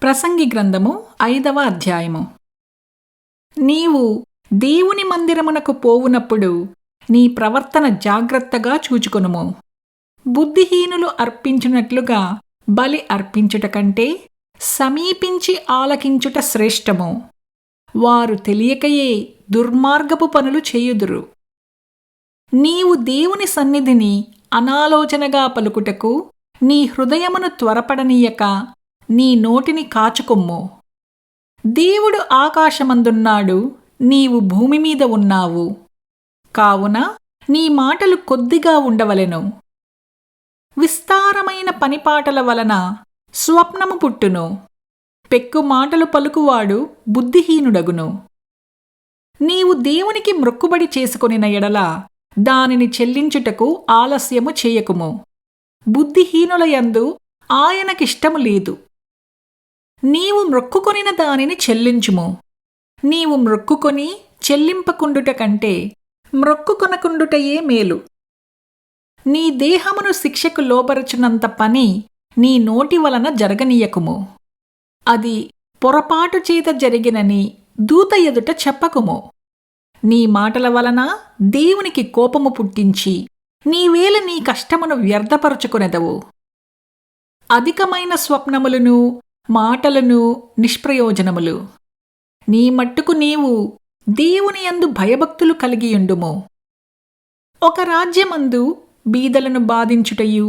ప్రసంగి గ్రంథము 5వ అధ్యాయము. నీవు దేవుని మందిరమునకు పోవునప్పుడు నీ ప్రవర్తన జాగ్రత్తగా చూచుకొనుము. బుద్ధిహీనులు అర్పించునట్లుగా బలి అర్పించుట కంటే సమీపించి ఆలకించుట శ్రేష్టము. వారు తెలియకయే దుర్మార్గపు పనులు చేయుదురు. నీవు దేవుని సన్నిధిని అనాలోచనగా పలుకుటకు నీ హృదయమును త్వరపడనీయక నీ నోటిని కాచుకొమ్ము. దేవుడు ఆకాశమందున్నాడు, నీవు భూమి మీద ఉన్నావు. కావున నీ మాటలు కొద్దిగా ఉండవలెను. విస్తారమైన పనిపాటల వలన స్వప్నము పుట్టును. పెక్కు మాటలు పలుకువాడు బుద్ధిహీనుడగును. నీవు దేవునికి మ్రొక్కుబడి చేసుకొనిన ఎడల దానిని చెల్లించుటకు ఆలస్యము చేయకుము. బుద్ధిహీనుల యందు ఆయనకిష్టము లేదు. నీవు మ్రొక్కుకొనిన దానిని చెల్లించుము. నీవు మ్రొక్కుకొని చెల్లింపకుండుట కంటే మ్రొక్కుకొనకుండుటయే మేలు. నీ దేహమును శిక్షకు లోబరచునంత పని నీ నోటి వలన జరగనీయకుము. అది పొరపాటు చేత జరిగినని దూత ఎదుట చెప్పకుము. నీ మాటల వలన దేవునికి కోపము పుట్టించి నీవేళ నీ కష్టమును వ్యర్థపరచుకొనెదవు. అధికమైన స్వప్నములను మాటలను నిష్ప్రయోజనములు. నీ మట్టుకు నీవు దేవుని యందు భయభక్తులు కలిగియుండుము. ఒక రాజ్యమందు బీదలను బాధించుటయు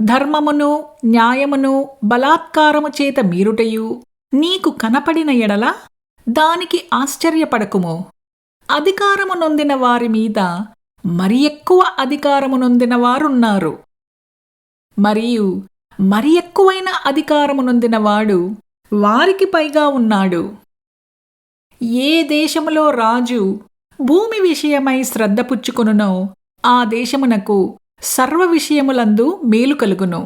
ధర్మమును న్యాయమును బలాత్కారము చేత మీరుటయు నీకు కనపడిన ఎడల దానికి ఆశ్చర్యపడకుము. అధికారము నొందిన వారి మీద మరి ఎక్కువ అధికారము నొందిన వారున్నారు. మరియు మరి ఎక్కువైన అధికారము నొందినవాడు వారికి పైగా ఉన్నాడు. ఏ దేశములో రాజు భూమి విషయమై శ్రద్ధ పుచ్చుకొనునో ఆ దేశమునకు సర్వ విషయములందు మేలు కలుగును.